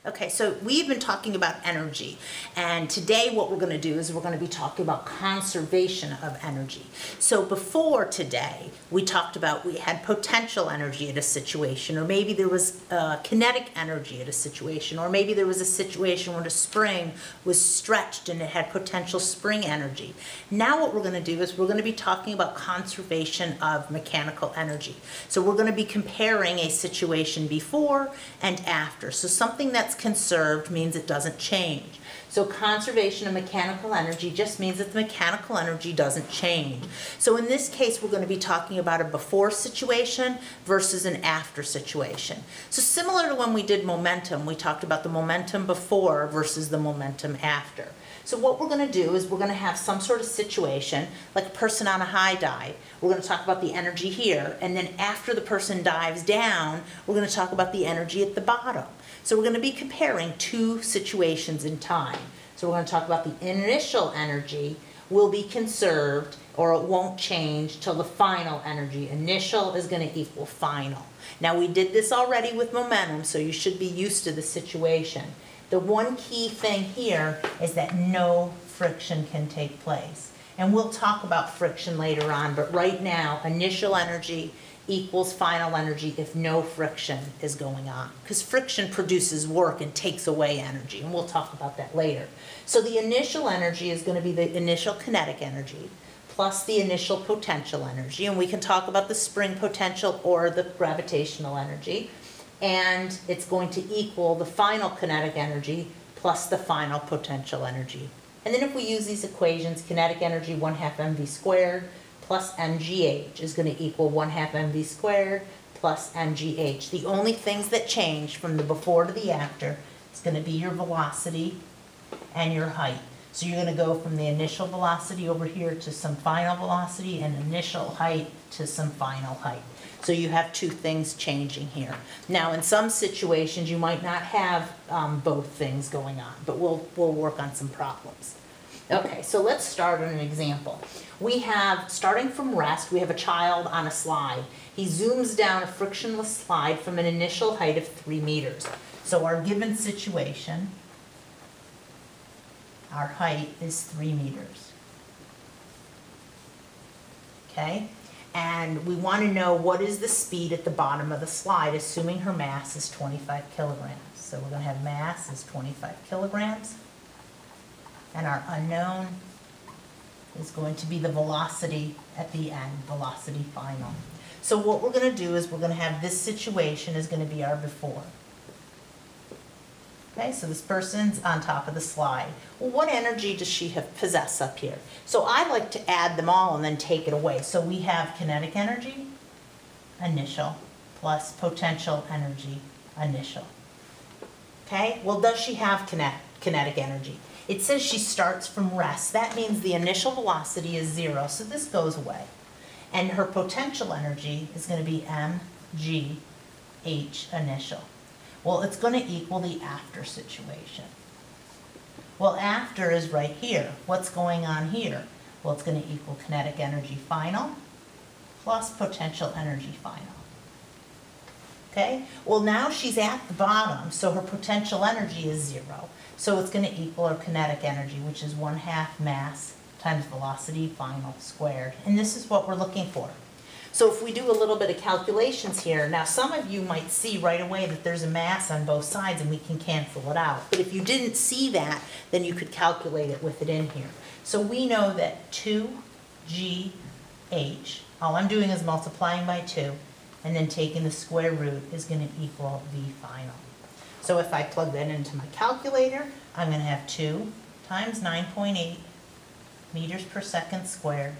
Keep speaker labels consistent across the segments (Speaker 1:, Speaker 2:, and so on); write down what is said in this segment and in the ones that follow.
Speaker 1: Okay, so we've been talking about energy, and today what we're going to do is we're going to be talking about conservation of energy. So before today, we talked about we had potential energy at a situation, or maybe there was kinetic energy at a situation, or maybe there was a situation where the spring was stretched and it had potential spring energy. Now what we're going to do is we're going to be talking about conservation of mechanical energy. So we're going to be comparing a situation before and after. So something that's conserved means it doesn't change. So conservation of mechanical energy just means that the mechanical energy doesn't change. So in this case, we're going to be talking about a before situation versus an after situation. So similar to when we did momentum, we talked about the momentum before versus the momentum after. So what we're going to do is we're going to have some sort of situation, like a person on a high dive. We're going to talk about the energy here, and then after the person dives down, we're going to talk about the energy at the bottom. So we're going to be comparing two situations in time. So we're going to talk about the initial energy will be conserved, or it won't change till the final energy. Initial is going to equal final. Now we did this already with momentum, so you should be used to the situation. The one key thing here is that no friction can take place. And we'll talk about friction later on, but right now, initial energy equals final energy if no friction is going on. Because friction produces work and takes away energy, and we'll talk about that later. So the initial energy is going to be the initial kinetic energy plus the initial potential energy, and we can talk about the spring potential or the gravitational energy. And it's going to equal the final kinetic energy plus the final potential energy. And then if we use these equations, kinetic energy 1/2 mv squared plus mgh is going to equal 1/2 mv squared plus mgh. The only things that change from the before to the after is going to be your velocity and your height. So you're going to go from the initial velocity over here to some final velocity, and initial height to some final height. So you have two things changing here. Now in some situations you might not have both things going on, but we'll work on some problems. Okay, so let's start on an example. We have, starting from rest, we have a child on a slide. He zooms down a frictionless slide from an initial height of 3 meters. So our given situation, our height is 3 meters. Okay? And we want to know what is the speed at the bottom of the slide, assuming her mass is 25 kilograms. So we're going to have mass is 25 kilograms. And our unknown is going to be the velocity at the end, velocity final. So what we're going to do is we're going to have this situation is going to be our before. Okay, so this person's on top of the slide. Well, what energy does she possess up here? So I like to add them all and then take it away. So we have kinetic energy, initial, plus potential energy, initial. Okay, well, does she have kinetic energy? It says she starts from rest. That means the initial velocity is 0, so this goes away. And her potential energy is going to be mgh initial. Well, it's going to equal the after situation. Well, after is right here. What's going on here? Well, it's going to equal kinetic energy final plus potential energy final. Okay? Well, now she's at the bottom, so her potential energy is 0. So it's going to equal her kinetic energy, which is 1/2 mass times velocity final squared. And this is what we're looking for. So if we do a little bit of calculations here, now some of you might see right away that there's a mass on both sides and we can cancel it out. But if you didn't see that, then you could calculate it with it in here. So we know that 2gh, all I'm doing is multiplying by 2, and then taking the square root is going to equal v final. So if I plug that into my calculator, I'm going to have 2 times 9.8 meters per second squared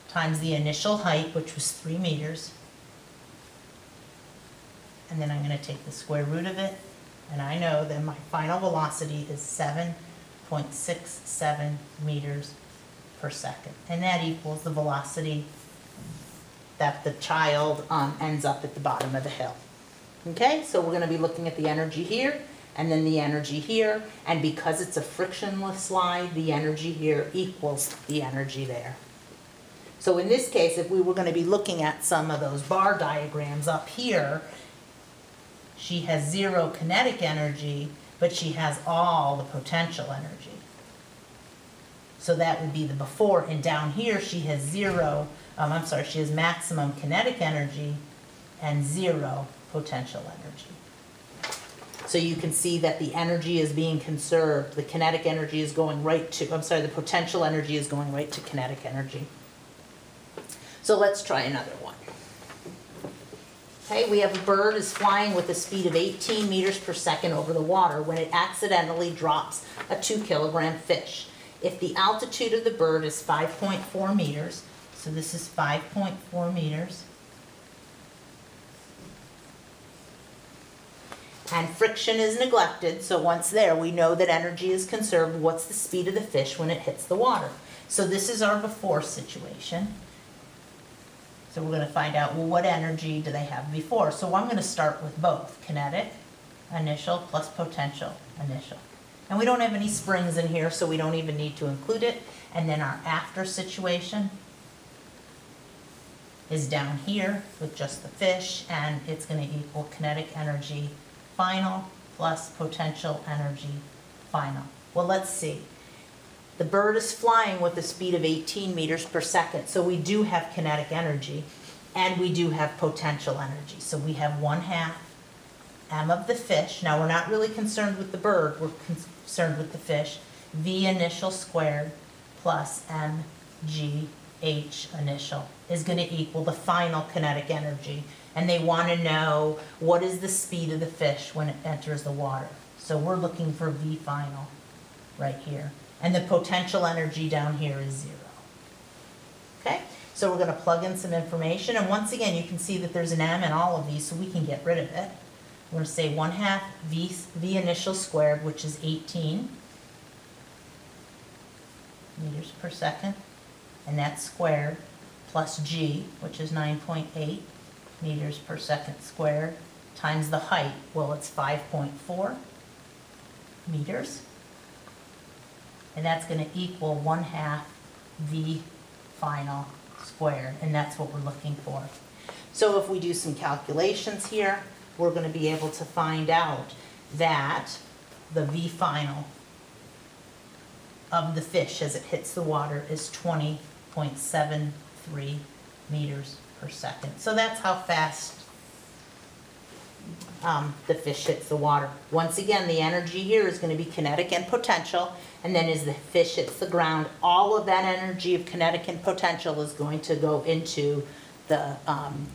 Speaker 1: times the initial height, which was 3 meters. And then I'm going to take the square root of it, and I know that my final velocity is 7.67 meters per second. And that equals the velocity that the child ends up at the bottom of the hill. Okay, so we're going to be looking at the energy here, and then the energy here, and because it's a frictionless slide, the energy here equals the energy there. So in this case, if we were going to be looking at some of those bar diagrams up here, she has 0 kinetic energy, but she has all the potential energy. So that would be the before, and down here she has she has maximum kinetic energy and 0 potential energy. So you can see that the energy is being conserved. The kinetic energy is going right to, the potential energy is going right to kinetic energy. So let's try another one. Okay, we have a bird is flying with a speed of 18 meters per second over the water when it accidentally drops a 2-kilogram fish. If the altitude of the bird is 5.4 meters, so this is 5.4 meters, and friction is neglected, so once there we know that energy is conserved, what's the speed of the fish when it hits the water? So this is our before situation. So we're going to find out, well, what energy do they have before? So I'm going to start with both, kinetic initial plus potential initial. And we don't have any springs in here, so we don't even need to include it. And then our after situation is down here with just the fish, and it's going to equal kinetic energy final plus potential energy final. Well, let's see. The bird is flying with a speed of 18 meters per second, so we do have kinetic energy, and we do have potential energy. So we have 1/2 m of the fish. Now we're not really concerned with the bird, we're concerned with the fish. V initial squared plus mgh initial is going to equal the final kinetic energy. And they want to know what is the speed of the fish when it enters the water. So we're looking for V final right here. And the potential energy down here is 0. Okay, so we're going to plug in some information. And once again, you can see that there's an m in all of these, so we can get rid of it. We're going to say 1/2 V initial squared, which is 18 meters per second, and that's squared, plus G, which is 9.8 meters per second squared, times the height. Well, it's 5.4 meters, and that's going to equal 1/2 V final squared, and that's what we're looking for. So if we do some calculations here, we're going to be able to find out that the V final of the fish as it hits the water is 20.73 meters per second. So that's how fast the fish hits the water. Once again, the energy here is going to be kinetic and potential, and then as the fish hits the ground, all of that energy of kinetic and potential is going to go into the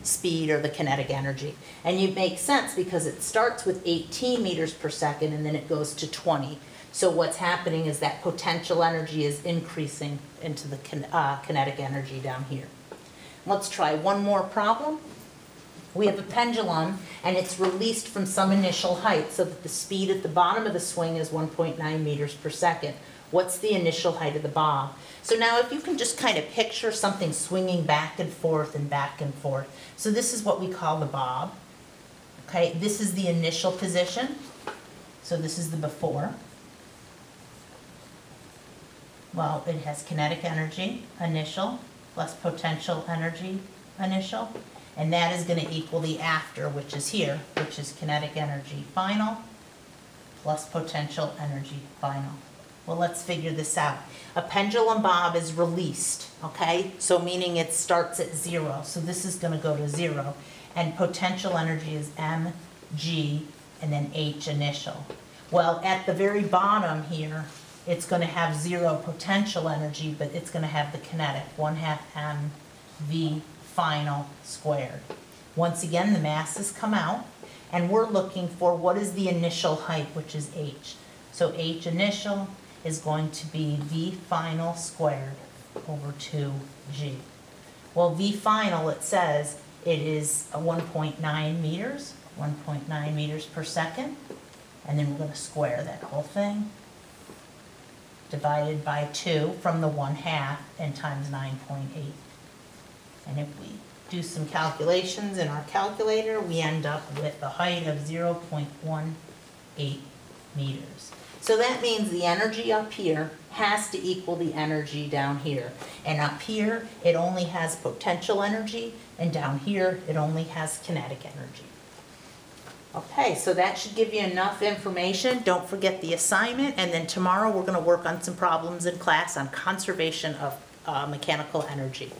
Speaker 1: speed or the kinetic energy. And it makes sense because it starts with 18 meters per second and then it goes to 20. So what's happening is that potential energy is increasing into the kinetic energy down here. Let's try one more problem. We have a pendulum and it's released from some initial height so that the speed at the bottom of the swing is 1.9 meters per second. What's the initial height of the bob? So now if you can just kind of picture something swinging back and forth and back and forth. So this is what we call the bob. Okay, this is the initial position. So this is the before. Well, it has kinetic energy, initial, plus potential energy, initial. And that is going to equal the after, which is here, which is kinetic energy, final, plus potential energy, final. Well, let's figure this out. A pendulum bob is released, okay? So meaning it starts at 0. So this is going to go to 0. And potential energy is mg and then h initial. Well, at the very bottom here, it's going to have 0 potential energy, but it's going to have the kinetic, 1/2 mv final squared. Once again, the masses come out, and we're looking for what is the initial height, which is h. So h initial is going to be v final squared over 2g. Well, v final, it says it is 1.9 meters, 1.9 meters per second, and then we're going to square that whole thing, divided by 2 from the 1/2 and times 9.8. And if we do some calculations in our calculator, we end up with a height of 0.18 meters. So that means the energy up here has to equal the energy down here. And up here, it only has potential energy, and down here, it only has kinetic energy. Okay, so that should give you enough information. Don't forget the assignment, and then tomorrow we're going to work on some problems in class on conservation of mechanical energy.